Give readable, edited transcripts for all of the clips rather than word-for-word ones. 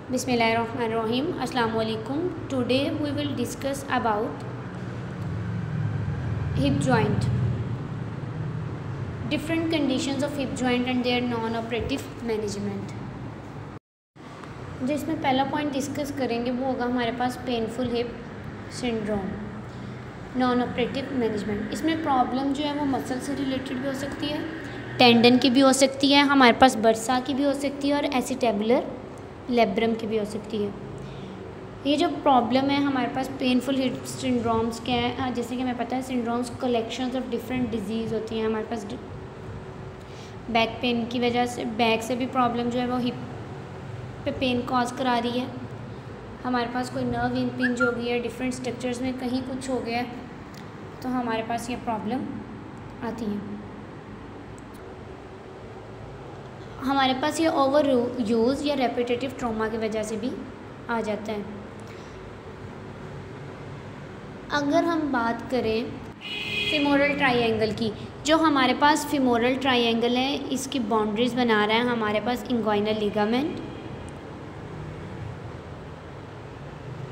Bismillahirrahmanirrahim. Assalamu alaikum. Today we will discuss about hip joint, different conditions of hip joint and their non-operative management. जो इसमें पहला point discuss करेंगे वो होगा हमारे पास painful hip syndrome, non operative management. इसमें प्रॉब्लम जो है वो मसल से रिलेटेड भी हो सकती है, टेंडन की भी हो सकती है, हमारे पास बर्सा की भी हो सकती है और एसिटेबुलर लेब्रम की भी हो सकती है। ये जो प्रॉब्लम है हमारे पास पेनफुल हिप सिंड्रोम्स क्या है, जैसे कि हमें पता है syndromes collections of different disease होती हैं। हमारे पास बैक पेन की वजह से, बैक से भी प्रॉब्लम जो है वो हिप पे पेन कॉज करा रही है। हमारे पास कोई नर्व इम्पिंज हो गई है, डिफरेंट स्ट्रक्चर्स में कहीं कुछ हो गया है, तो हमारे पास ये प्रॉब्लम आती है। हमारे पास ये ओवर यूज़ या रेपिटेटिव ट्रॉमा की वजह से भी आ जाता है। अगर हम बात करें फिमोरल ट्रायंगल की, जो हमारे पास फिमोरल ट्रायंगल है इसकी बाउंड्रीज बना रहा है हमारे पास inguinal ligament,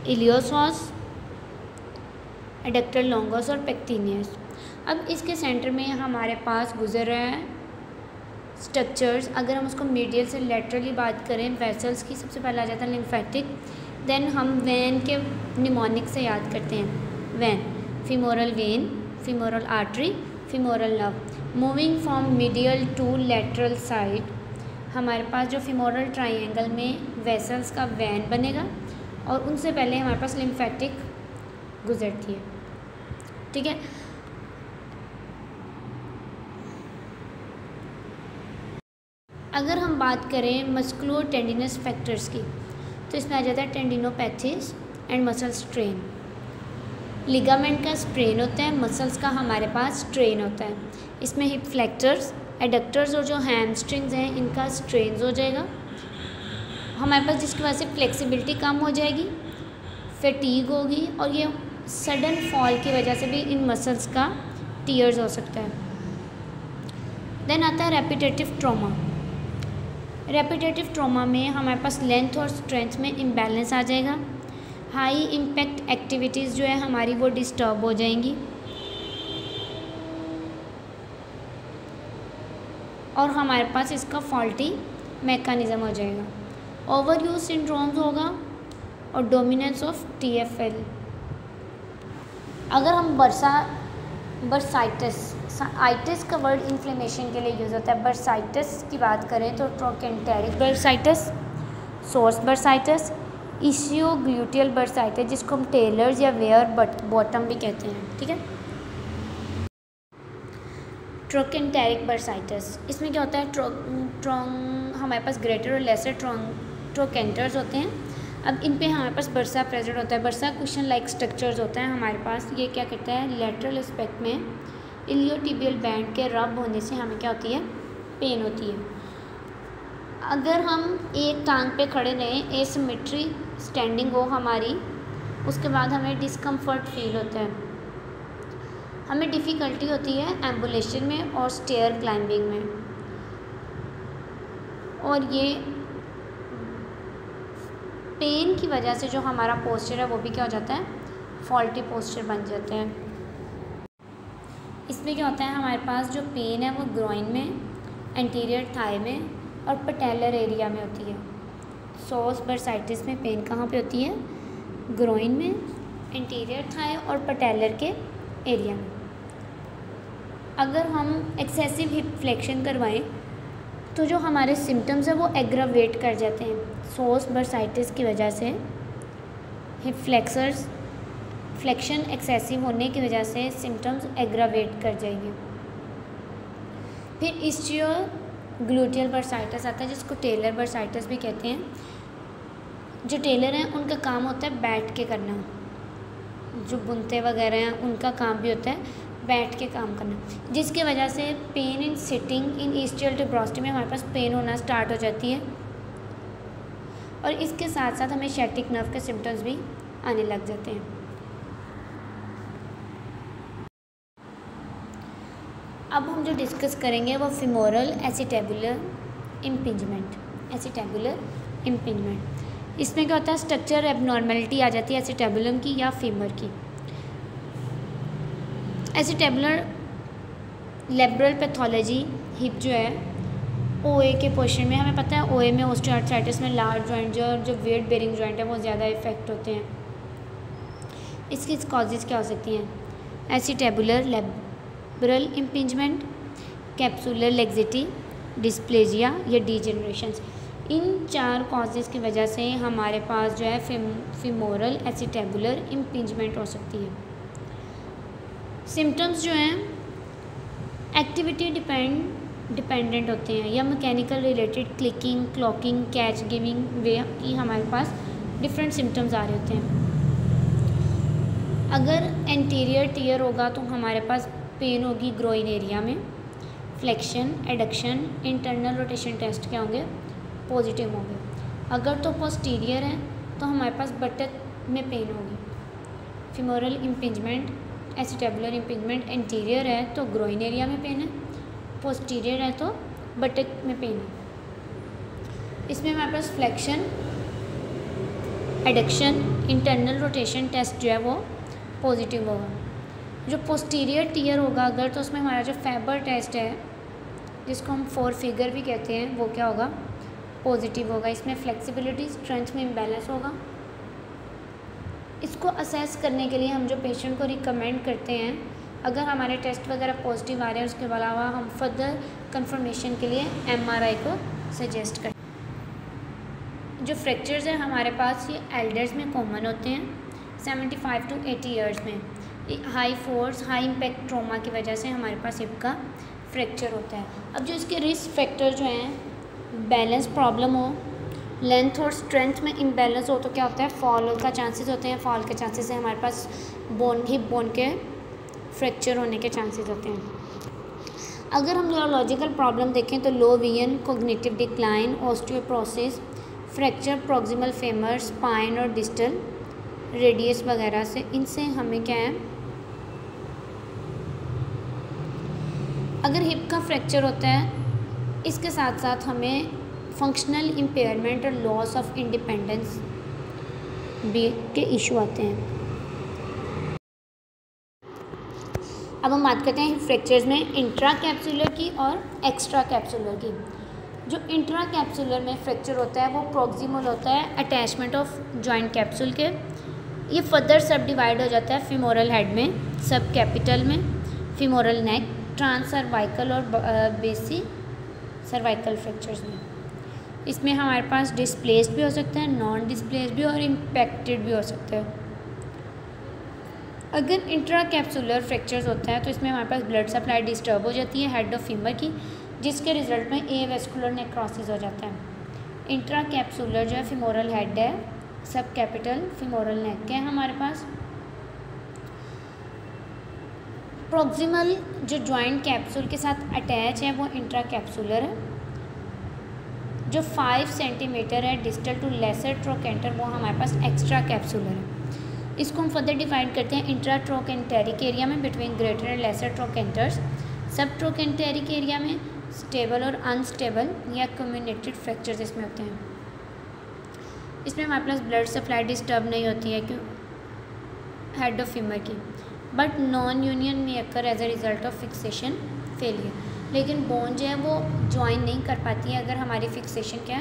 iliopsoas, adductor longus और पेक्टिनियस। अब इसके सेंटर में हमारे पास गुजर रहा है स्ट्रक्चर्स। अगर हम उसको मीडियल से लेटरली बात करें, वेसल्स की सबसे पहले आ जाता है लिम्फेटिक, देन हम वेन के निमोनिक से याद करते हैं vein, femoral vein, femoral artery, femoral nerve. Moving from medial to lateral side हमारे पास जो फिमोरल ट्रायंगल में वेसल्स का वेन बनेगा और उनसे पहले हमारे पास लिम्फेटिक गुजरती है। ठीक है, अगर हम बात करें मस्कुलो टेंडिनस फैक्टर्स की, तो इसमें आ जाता है टेंडिनोपैथीज एंड मसल स्ट्रेन। लिगामेंट का स्ट्रेन होता है, मसल्स का हमारे पास स्ट्रेन होता है। इसमें हिप फ्लेक्टर्स, एडक्टर्स और जो हैमस्ट्रिंग्स हैं इनका स्ट्रेन हो जाएगा हमारे पास, जिसकी वजह से फ्लेक्सिबिलिटी कम हो जाएगी, फटीग होगी और ये सडन फॉल की वजह से भी इन मसल्स का टीयर्स हो सकता है। देन आता है रेपिटेटिव ट्रॉमा। रेपिटेटिव ट्रॉमा में हमारे पास लेंथ और स्ट्रेंथ में इम्बैलेंस आ जाएगा, हाई इम्पैक्ट एक्टिविटीज़ जो है हमारी वो डिस्टर्ब हो जाएंगी और हमारे पास इसका फॉल्टी मैकेनिज़्म हो जाएगा। ओवर यूज सिंड्रोम्स होगा और डोमिनेंस ऑफ TFL। अगर हम बर्साइटिस का वर्ड इन्फ्लेमेशन के लिए यूज़ होता है। बर्साइटिस की बात करें तो ट्रोकेंटेरिक बर्साइटिस, सोर्स बर्साइटिस, इशियोग्लूटियल बर्साइटिस, जिसको हम टेलर्स या वेयर बॉटम भी कहते हैं। ठीक है, ट्रोकेंटेरिक बर्साइटिस, इसमें क्या होता है, हमारे पास ग्रेटर और लेसर ट्रोकेंटर्स होते हैं। अब इन पे हमारे पास बर्सा प्रेजेंट होता है। बर्सा कुशन लाइक स्ट्रक्चर्स होता है हमारे पास। ये क्या करता है, लेटरल एस्पेक्ट में इलियोटिबियल बैंड के रब होने से हमें क्या होती है, पेन होती है। अगर हम एक टांग पे खड़े रहें, एसिमेट्री स्टैंडिंग हो हमारी, उसके बाद हमें डिस्कम्फर्ट फील होता है, हमें डिफ़िकल्टी होती है एम्बुलेशन में और स्टेयर क्लाइंबिंग में, और ये पेन की वजह से जो हमारा पोस्चर है वो भी क्या हो जाता है, फॉल्टी पोस्चर बन जाते हैं। इसमें क्या होता है, हमारे पास जो पेन है वो ग्रोइन में, एंटीरियर थाई में और पटेलर एरिया में होती है। सोर्स बर्साइटिस में पेन कहाँ पे होती है, ग्रोइन में, एंटीरियर थाई और पटेलर के एरिया में। अगर हम एक्सेसिव हिप फ्लेक्शन करवाएं तो जो हमारे सिम्टम्स हैं वो एग्रावेट कर जाते हैं। सोर्स बर्साइटिस की वजह से हिप फ्लेक्शन एक्सेसिव होने की वजह से सिम्टम्स एग्रावेट कर जाएंगे। फिर इस्चियोग्लूटियल बर्साइटिस आता है, जिसको टेलर बर्साइटिस भी कहते हैं। जो टेलर हैं उनका काम होता है बैठ के करना, जो बुनते वगैरह हैं उनका काम भी होता है बैठ के काम करना, जिसकी वजह से pain in sitting in ischial tuberosity में हमारे पास पेन होना स्टार्ट हो जाती है और इसके साथ साथ हमें शैटिक नर्व के सिम्टम्स भी आने लग जाते हैं। अब हम जो डिस्कस करेंगे वो फिमोरल एसिटेबुलर इम्पिंजमेंट। इसमें क्या होता है, स्ट्रक्चर एबनॉर्मेलिटी आ जाती है एसिटेबुलम की या फीमर की। एसिटेबुलर लेब्रल पैथोलॉजी हिप जो है ओए के पोर्शन में, हमें पता है ओए में ऑस्टियोआर्थराइटिस में लार्ज जॉइंट जो वेट बेरिंग जॉइंट है वो ज़्यादा इफेक्ट होते हैं। इसकी कॉजेज़ क्या हो सकती हैं, acetabular labral impingement, capsular laxity, dysplasia या डीजेनरेशन। इन 4 कॉजेज़ की वजह से हमारे पास जो है फीमोरल एसिटेबुलर इम्पिंजमेंट हो सकती है। सिम्टम्स जो हैं एक्टिविटी डिपेंडेंट होते हैं या mechanical related, clicking, clocking, catch giving वे की हमारे पास डिफरेंट सिम्टम्स आ रहे होते हैं। अगर एंटीरियर टीयर होगा तो हमारे पास पेन होगी ग्रोइन एरिया में, flexion, adduction, internal rotation test क्या होंगे, पॉजिटिव होंगे। अगर तो पोस्टीरियर है तो हमारे पास बटक में पेन होगी। Femoral impingement, acetabular impingement anterior है तो ग्रोइन एरिया में पेन है, पोस्टीरियर है तो बटक में पेन है। इसमें हमारे पास flexion, adduction, internal rotation test जो है वो पॉजिटिव होगा। जो पोस्टीरियर टीयर होगा अगर, तो उसमें हमारा जो फैबर टेस्ट है जिसको हम 4 फिगर भी कहते हैं वो क्या होगा, पॉजिटिव होगा। इसमें फ्लेक्सिबिलिटी, स्ट्रेंथ में इम्बैलेंस होगा। इसको असेस करने के लिए हम जो पेशेंट को रिकमेंड करते हैं, अगर हमारे टेस्ट वगैरह पॉजिटिव आ रहे हैं उसके अलावा हम फर्दर कंफर्मेशन के लिए MRI को सजेस्ट करते हैं। जो फ्रैक्चर्स हैं हमारे पास ये एल्डर्स में कॉमन होते हैं, 75 to 80 ईयर्स में। High force, high impact trauma की वजह से हमारे पास हिप का फ्रैक्चर होता है। अब जो इसके रिस्क फैक्टर जो हैं, बैलेंस प्रॉब्लम हो, लेंथ और स्ट्रेंथ में इम्बैलेंस हो तो क्या होता है, फॉल का चांसेस होते हैं। फॉल के चांसेस से हमारे पास हिप बोन के फ्रैक्चर होने के चांसेस होते हैं। अगर हम न्यूरोलॉजिकल प्रॉब्लम देखें तो low vision, cognitive decline, osteoporosis, fracture proximal femur, spine और डिस्टल रेडियस वगैरह से, इनसे हमें क्या है, अगर हिप का फ्रैक्चर होता है इसके साथ साथ हमें फंक्शनल इम्पेयरमेंट और लॉस ऑफ इंडिपेंडेंस भी के इशू आते हैं। अब हम बात करते हैं फ्रैक्चर्स में इंट्रा कैप्सुलर की और एक्स्ट्रा कैप्सुलर की। जो इंट्रा कैप्सुलर में फ्रैक्चर होता है वो प्रॉक्सिमल होता है अटैचमेंट ऑफ जॉइंट कैप्सूल के। ये फर्दर सब डिवाइड हो जाता है फीमोरल हेड में, सब कैपिटल में, फीमोरल नेक, ट्रांस सर्वाइकल और बेसी सर्वाइकल फ्रैक्चर्स में। इसमें हमारे पास डिस्प्लेस्ड भी हो सकता है, नॉन डिस्प्लेस्ड भी और इम्पैक्टेड भी हो सकता है। अगर इंट्रा कैप्सुलर फ्रैक्चर्स होता है तो इसमें हमारे पास ब्लड सप्लाई डिस्टर्ब हो जाती है हेड ऑफ फीमर की, जिसके रिजल्ट में एवेस्कुलर नेक्रोसिस हो जाता है। इंट्रा कैप्सुलर जो है फीमोरल हेड है, सब कैपिटल फीमोरल नेक है हमारे पास। प्रॉक्सिमल जो जॉइंट कैप्सूल के साथ अटैच है वो इंट्रा कैप्सुलर है। जो 5 सेंटीमीटर है डिस्टल टू लेसर ट्रोकेंटर वो हमारे पास एक्स्ट्रा कैप्सुलर है। इसको हम फर्दर डिवाइड करते हैं इंट्रा ट्रोकेंटेरिक एरिया में बिटवीन ग्रेटर एंड लेसर ट्रोकेंटर्स, सब ट्रोकेंटेरिक एरिया में स्टेबल और अनस्टेबल या कम्युनेटेड फ्रैक्चर्स इसमें होते हैं। इसमें हमारे पास ब्लड सप्लाई डिस्टर्ब नहीं होती है क्यों हेड ऑफ फीमर की, बट नॉन यूनियन में occur as a result of fixation failure. लेकिन बोन जो है वो ज्वाइन नहीं कर पाती है अगर हमारी फिक्सेशन क्या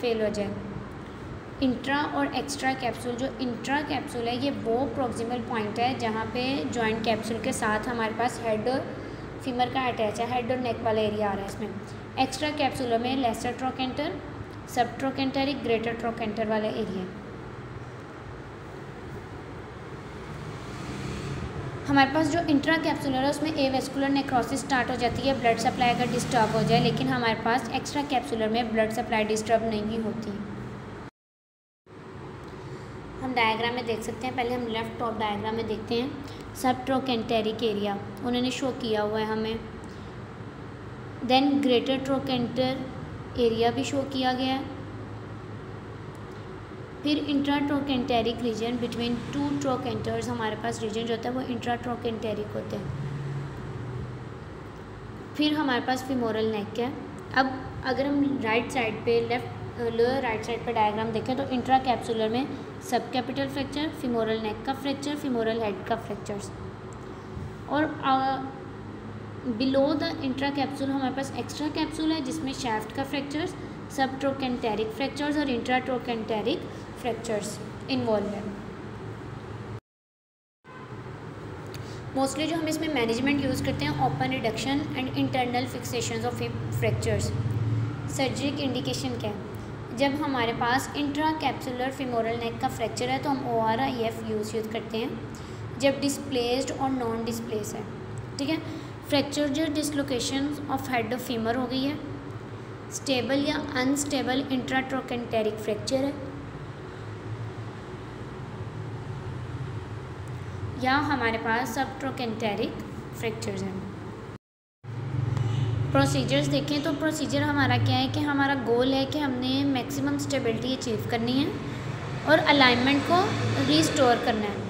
फेल हो जाए। इंट्रा और एक्स्ट्रा कैप्सूल, जो इंट्रा कैप्सूल है ये वो प्रॉक्सिमल पॉइंट है जहाँ पे जॉइंट कैप्सूल के साथ हमारे पास हेड और फीमर का अटैच है, हेड और नेक वाला एरिया आ रहा है इसमें। एक्स्ट्रा कैप्सूलों में लेसर ट्रोकेंटर, सब ट्रोकेंटेरिक, ग्रेटर ट्रोकेंटर वाला एरिया। हमारे पास जो इंट्रा कैप्सुलर है उसमें एवेस्कुलर नेक्रोसिस स्टार्ट हो जाती है, ब्लड सप्लाई अगर डिस्टर्ब हो जाए, लेकिन हमारे पास एक्स्ट्रा कैप्सुलर में ब्लड सप्लाई डिस्टर्ब नहीं होती। हम डायग्राम में देख सकते हैं, पहले हम लेफ्ट टॉप डायग्राम में देखते हैं सब ट्रोकेंटेरिक एरिया उन्होंने शो किया हुआ है हमें। देन ग्रेटर ट्रोकेंटर एरिया भी शो किया गया है। फिर इंट्रा ट्रोकेंटेरिक रीजन बिटवीन 2 ट्रोकेंटर्स, हमारे पास रीजन जो होता है वो इंट्रा ट्रोकेंटेरिक होते हैं। फिर हमारे पास फीमोरल नेक है। अब अगर हम राइट साइड पे लेफ्ट लोअर राइट साइड पर डायग्राम देखें तो इंट्रा कैप्सुलर में सब कैपिटल फ्रैक्चर, फीमोरल नेक का फ्रैक्चर, फीमोरल हेड का फ्रैक्चर्स, और बिलो द इंट्रा कैप्सूल हमारे पास एक्स्ट्रा कैप्सूल है जिसमें शैफ्ट का फ्रैक्चर्स, सब ट्रोकेंटेरिक फ्रैक्चर्स और इंट्रा ट्रोकेंटेरिक फ्रैक्चर्स इन्वॉल्व है। मोस्टली जो हम इसमें मैनेजमेंट यूज़ करते हैं open reduction and internal fixation of hip fractures. Surgery की इंडिकेशन क्या है? जब हमारे पास इंट्रा कैप्सुलर फीमोरल नेक का फ्रैक्चर है तो हम ORIF यूज़ करते हैं, जब डिस्प्लेस्ड और नॉन डिस्प्लेस है, ठीक है। फ्रैक्चर जो dislocation of head of femur हो गई है, स्टेबल या अनस्टेबल इंट्रा ट्रोकेंटेरिक फ्रैक्चर है, या हमारे पास सब ट्रोकेंटेरिक फ्रैक्चर्स हैं। प्रोसीजर्स देखें तो प्रोसीजर हमारा क्या है कि हमारा गोल है कि हमने मैक्सिमम स्टेबिलिटी अचीव करनी है और अलाइनमेंट को रिस्टोर करना है।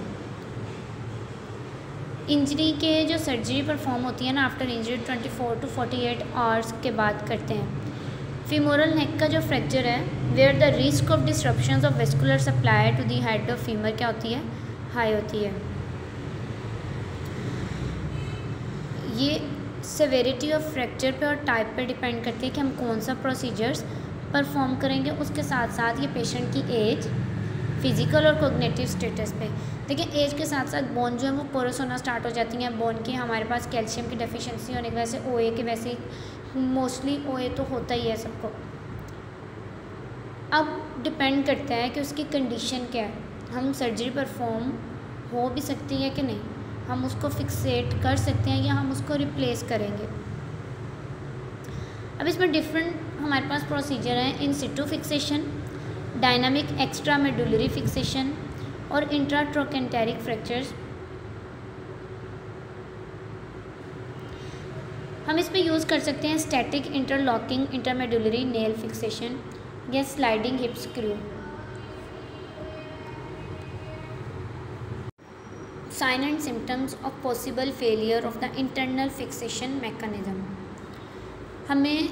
इंजरी के जो सर्जरी परफॉर्म होती है ना आफ्टर इंजरी 24 to 48 आवर्स के बाद करते हैं। फीमोरल नेक का जो फ्रैक्चर है where the risk of disruption of vascular supply to the head of femur क्या होती है? हाई होती है। ये सेवेरिटी ऑफ फ्रैक्चर पे और टाइप पे डिपेंड करती है कि हम कौन सा प्रोसीजर्स परफॉर्म करेंगे। उसके साथ साथ ये पेशेंट की एज, फिजिकल और कोग्निटिव स्टेटस पे। देखिए एज के साथ साथ बोन जो है वो पोरस होना स्टार्ट हो जाती हैं। बोन की हमारे पास कैल्शियम की डेफिशिएंसी होने की वजह से OA के वैसे ही मोस्टली OA तो होता ही है सबको। अब डिपेंड करता है कि उसकी कंडीशन क्या है, हम सर्जरी परफॉर्म हो भी सकती है कि नहीं, हम उसको फिक्सेट कर सकते हैं या हम उसको रिप्लेस करेंगे। अब इसमें डिफरेंट हमारे पास प्रोसीजर हैं, in situ fixation, dynamic extra medullary fixation और इंट्रा ट्रोकेंटेरिक फ्रैक्चर्स। हम इसमें यूज़ कर सकते हैं static interlocking intermedullary nail fixation या sliding hip screw. Sign and symptoms of possible failure of the internal fixation mechanism. हमें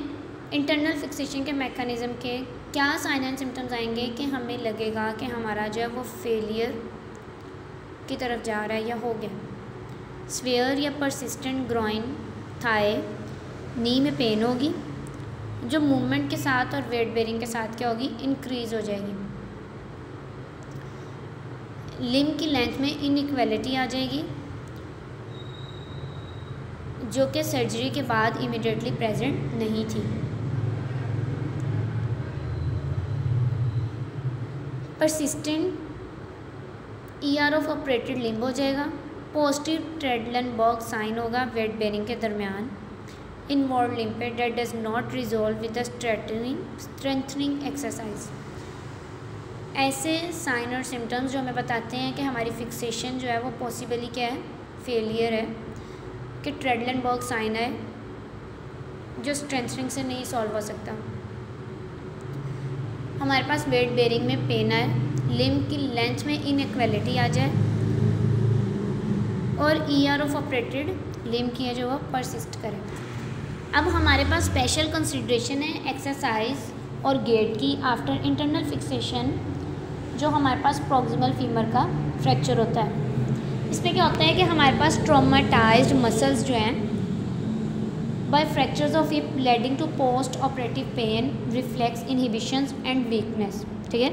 internal fixation के mechanism के क्या साइन एंड सिम्टम्स आएंगे कि हमें लगेगा कि हमारा जो है वो फेलियर की तरफ जा रहा है या हो गया। स्वेयर या परसिस्टेंट ग्रॉइन, थाई, नी में पेन होगी जो मूवमेंट के साथ और वेट बेरिंग के साथ क्या होगी? इंक्रीज़ हो जाएगी। लिम्ब की लेंथ में इनइक्वालिटी आ जाएगी जो कि सर्जरी के बाद इमीडिएटली प्रेजेंट नहीं थी। Persistent ER of operated limb हो जाएगा। पॉजिटिव ट्रेडलनबर्ग साइन होगा वेट बेरिंग के दरमियान। इनवॉल्व लिम्ब पे date does not resolve with the strengthening exercise. ऐसे साइन और सिम्टम्स जो हमें बताते हैं कि हमारी फिक्सेशन जो है वो पॉसिबली क्या है? फेलियर है, कि ट्रेडलनबर्ग साइन है जो स्ट्रेंथनिंग से नहीं सॉल्व हो सकता। हमारे पास वेट बेरिंग में पेन आए, लिम्ब की लेंथ में इनइक्वालिटी आ जाए और ER ऑफ ऑपरेटेड लिम्ब की है जो वो परसिस्ट करे। अब हमारे पास स्पेशल कंसिडरेशन है एक्सरसाइज और गेट की आफ्टर इंटरनल फिक्सेशन जो हमारे पास प्रॉक्सिमल फीमर का फ्रैक्चर होता है। इसमें क्या होता है कि हमारे पास ट्रॉमाटाइज्ड मसल्स जो हैं by fractures of hip leading to post operative pain, reflex inhibitions and weakness, ठीक है।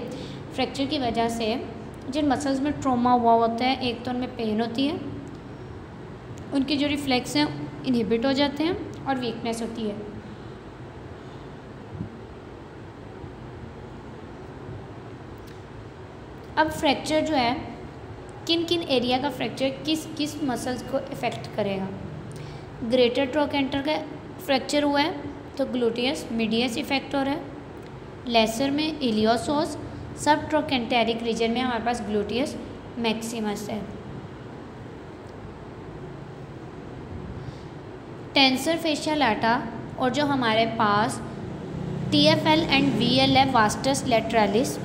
फ्रैक्चर की वजह से जिन मसल्स में ट्रॉमा हुआ होता है, एक तो उनमें पेन होती है, उनके जो रिफ्लेक्स हैं इनहिबिट हो जाते हैं और वीकनेस होती है। अब फ्रैक्चर जो है किन किन एरिया का फ्रैक्चर किस किस मसल्स को इफ़ेक्ट करेगा। ग्रेटर ट्रोकेंटर का फ्रैक्चर हुआ है तो ग्लूटियस मीडियस इफेक्ट हो रहा है। लेसर में इलियोसोस, सब ट्रोकेंटेरिक रीजन में हमारे पास ग्लूटियस मैक्सिमस है। टेंसर फेशिया लाटा और जो हमारे पास TFL एंड VL है वास्टस लेटरालिस,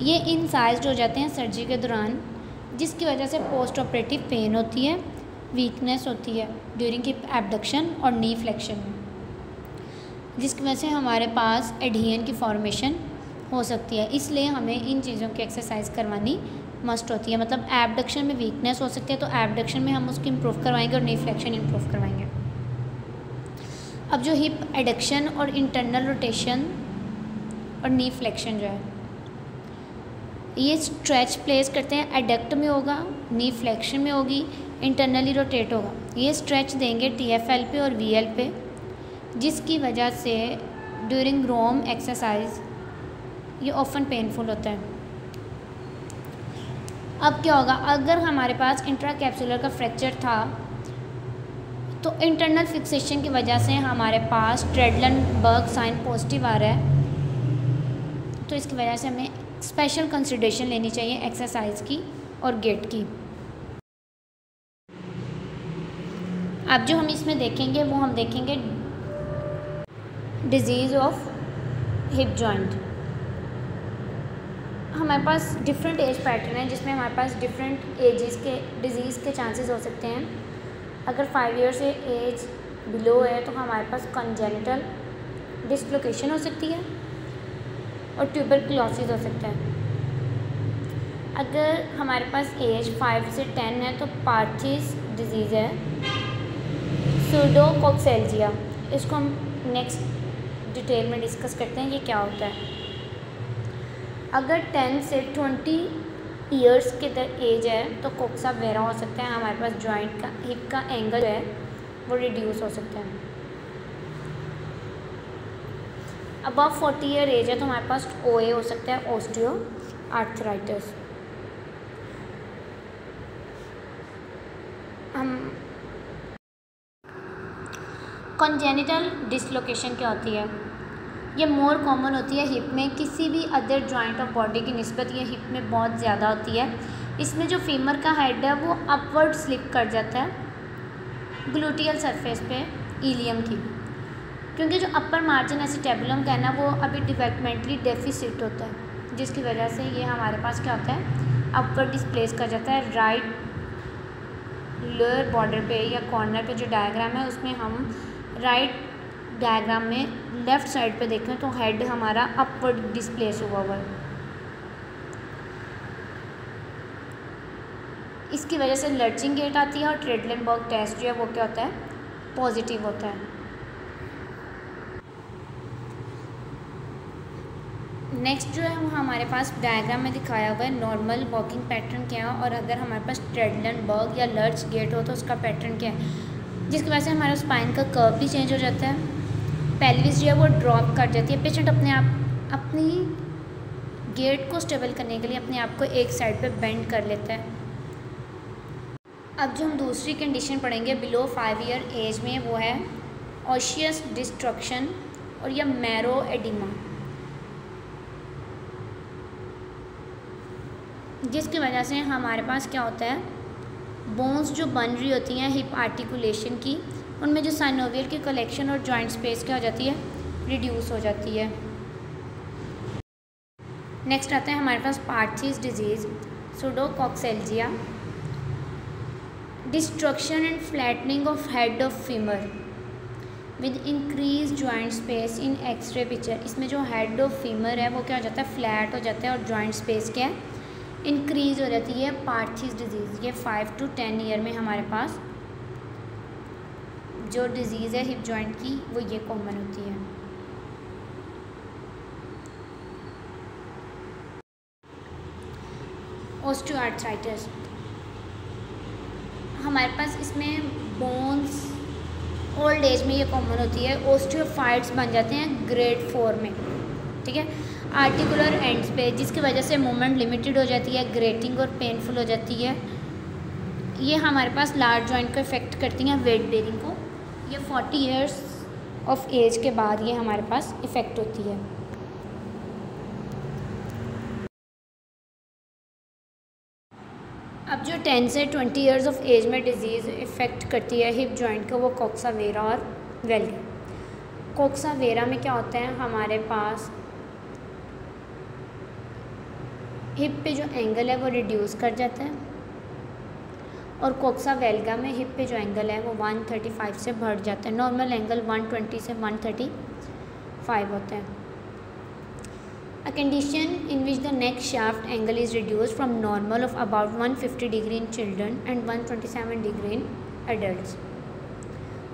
ये इनसाइज्ड हो जाते हैं सर्जरी के दौरान जिसकी वजह से पोस्ट ऑपरेटिव पेन होती है, वीकनेस होती है ड्यूरिंग हिप एबडक्शन और नी फ्लेक्शन में, जिसकी वजह से हमारे पास एडहियन की फॉर्मेशन हो सकती है, इसलिए हमें इन चीज़ों की एक्सरसाइज करवानी मस्ट होती है। मतलब एबडक्शन में वीकनेस हो सकती है तो एबडक्शन में हम उसको इम्प्रूव करवाएंगे और नी फ्लेक्शन इम्प्रूव करवाएंगे। अब जो हिप एडक्शन और इंटरनल रोटेशन और नी फ्लेक्शन जो है ये स्ट्रेच प्लेस करते हैं, एडक्ट में होगा, नी फ्लेक्शन में होगी, इंटरनली रोटेट होगा। ये स्ट्रेच देंगे TFL पे और VL पे, जिसकी वजह से ड्यूरिंग रोम एक्सरसाइज ये ऑफन पेनफुल होता है। अब क्या होगा, अगर हमारे पास इंट्राकैप्सुलर का फ्रैक्चर था तो इंटरनल फिक्सेशन की वजह से हमारे पास ट्रेडलनबर्ग साइन पॉजिटिव आ रहा है, तो इसकी वजह से हमें स्पेशल कंसिडरेशन लेनी चाहिए एक्सरसाइज की और गेट की। अब जो हम इसमें देखेंगे वो हम देखेंगे डिजीज़ ऑफ हिप जॉइंट। हमारे पास डिफरेंट एज पैटर्न है जिसमें हमारे पास डिफरेंट एजेस के डिजीज़ के चांसेस हो सकते हैं। अगर 5 ईयर से एज बिलो है तो हमारे पास कंजेनिटल डिसलोकेशन हो सकती है और ट्यूबरकुलोसिस हो सकता है। अगर हमारे पास एज 5 से 10 है तो पार्थिस डिजीज़ है, सूडोकोक्सेल्जिया। इसको हम नेक्स्ट डिटेल में डिस्कस करते हैं ये क्या होता है। अगर 10 से 20 ईयर्स के एज है तो कोक्सा वेरा हो सकता है, हमारे पास जॉइंट का हिप का एंगल है वो रिड्यूस हो सकता है। अबव 40 ईयर एज है तो हमारे पास OA हो सकता है, ऑस्टियो आर्थराइटिस। हम कंजेनिटल डिसलोकेशन क्या होती है, ये मोर कॉमन होती है हिप में, किसी भी अदर जॉइंट ऑफ बॉडी की निस्बत ये हिप में बहुत ज़्यादा होती है। इसमें जो फीमर का हेड है वो अपवर्ड स्लिप कर जाता है ग्लूटियल सरफेस पे इलियम की, क्योंकि जो अपर मार्जिन एसिटेबुलम का है ना वो अभी डेवलपमेंटली डेफिसिट होता है, जिसकी वजह से ये हमारे पास क्या होता है अपवर्ड डिस्प्लेस कर जाता है। राइट लोअर बॉर्डर पे या कॉर्नर पे जो डायग्राम है उसमें हम राइट डायग्राम में लेफ़्ट साइड पे देखें तो हेड हमारा अपवर्ड डिस्प्लेस हुआ है। इसकी वजह से लर्चिंग गेट आती है और ट्रेडलनबर्ग टेस्ट जो है वो क्या होता है पॉजिटिव होता है। नेक्स्ट जो है वो हमारे पास डायग्राम में दिखाया हुआ है नॉर्मल वॉकिंग पैटर्न क्या है, और अगर हमारे पास ट्रेडलनबर्ग या लर्च गेट हो तो उसका पैटर्न क्या है, जिसकी वजह से हमारा स्पाइन का कर्व भी चेंज हो जाता है, पेल्विस जो है वो ड्रॉप कर जाती है। पेशेंट अपने आप अपनी गेट को स्टेबल करने के लिए अपने आप को एक साइड पे बेंड कर लेता है। अब जो हम दूसरी कंडीशन पढ़ेंगे बिलो 5 ईयर एज में वो है ऑशियस डिस्ट्रक्शन और या मैरो एडिमा, जिसकी वजह से हमारे पास क्या होता है बोन्स जो बन रही होती हैं हिप आर्टिकुलेशन की, उनमें जो साइनोवियल की कलेक्शन और जॉइंट स्पेस क्या हो जाती है रिड्यूस हो जाती है। नेक्स्ट आता है हमारे पास Perthes disease pseudocoxalgia, destruction and flattening of head of femur with increase joint space in X ray picture. इसमें जो हेड ऑफ फीमर है वो क्या हो जाता है फ्लैट हो जाता है और जॉइंट स्पेस क्या है इंक्रीज हो जाती है। पार्थिस डिजीज़ ये 5 to 10 ईयर में हमारे पास जो डिज़ीज़ है हिप जॉइंट की वो ये कॉमन होती है। ऑस्टियोआर्थराइटिस हमारे पास इसमें बोन्स ओल्ड एज में ये कॉमन होती है, ऑस्टियोफाइट्स बन जाते हैं ग्रेड 4 में, ठीक है, आर्टिकुलर एंड्स पे, जिसकी वजह से मूवमेंट लिमिटेड हो जाती है, ग्रेटिंग और पेनफुल हो जाती है। ये हमारे पास लार्ज जॉइंट को इफ़ेक्ट करती हैं, वेट बेरिंग को। ये 40 ईयर्स ऑफ एज के बाद ये हमारे पास इफ़ेक्ट होती है। अब जो 10 से 20 ईयर्स ऑफ एज में डिजीज़ इफ़ेक्ट करती है हिप जॉइंट को वो कोक्सा वेरा और वेल्गा। कोक्सा वेरा में क्या होता है हमारे पास हिप पे जो एंगल है वो रिड्यूस कर जाता है, और कोक्सा वेल्गा में हिप पे जो एंगल है वो 135 से बढ़ जाता है। नॉर्मल एंगल 120 से 135 होता है। A condition in which the neck shaft angle is reduced from normal of about 150 degree in children and 127 degree in adults.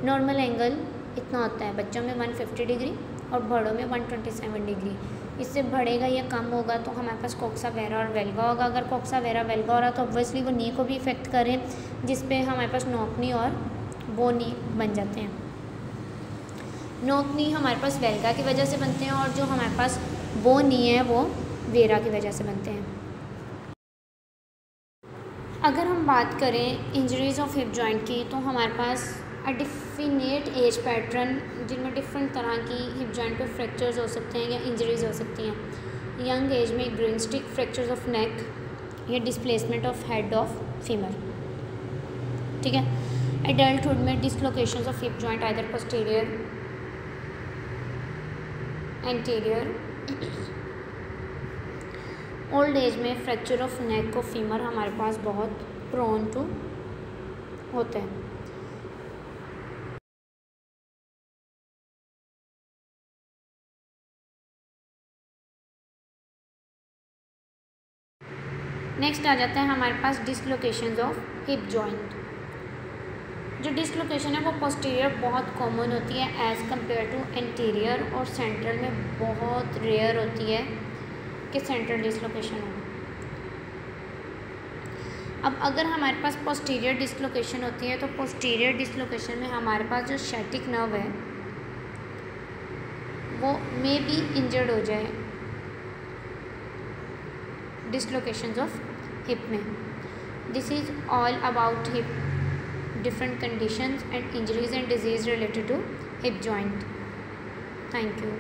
Normal angle इतना होता है बच्चों में 150 डिग्री और बड़ों में 127 डिग्री। इससे बढ़ेगा या कम होगा तो हमारे पास कोक्सा वेरा और वेल्गा होगा। अगर कोक्सा वेरा वेल्गा हो रहा तो ऑब्वियसली वो नी को भी इफ़ेक्ट करें, जिस पे हमारे पास नोक नी और बो नी बन जाते हैं। नोक नी हमारे पास वेल्गा की वजह से बनते हैं और जो हमारे पास बो नी है वो वेरा की वजह से बनते हैं। अगर हम बात करें इंजरीज़ ऑफ हिप जॉइंट की तो हमारे पास अ डिफिनेट एज पैटर्न जिनमें डिफरेंट तरह की हिप जॉइंट पे फ्रैक्चर्स हो सकते हैं या इंजरीज़ हो सकती हैं। यंग एज में green stick fractures of neck या displacement of head of femur, ठीक है। एडल्टहुड में dislocations of hip joint either posterior anterior. Old age में fracture of neck of femur हमारे पास बहुत प्रोन टू होते हैं। नेक्स्ट आ जाता है हमारे पास डिसलोकेशंस ऑफ हिप जॉइंट। जो डिसलोकेशन है वो पोस्टीरियर बहुत कॉमन होती है एज़ कम्पेयर टू एंटीरियर, और सेंट्रल में बहुत रेयर होती है कि सेंट्रल डिसलोकेशन हो। अब अगर हमारे पास पोस्टीरियर डिसलोकेशन होती है तो पोस्टीरियर डिसलोकेशन में हमारे पास जो शैटिक नर्व है वो मे बी इंजर्ड हो जाए डिसलोकेशंस ऑफ हिप में। This is all about hip different conditions and injuries and disease related to hip joint. Thank you.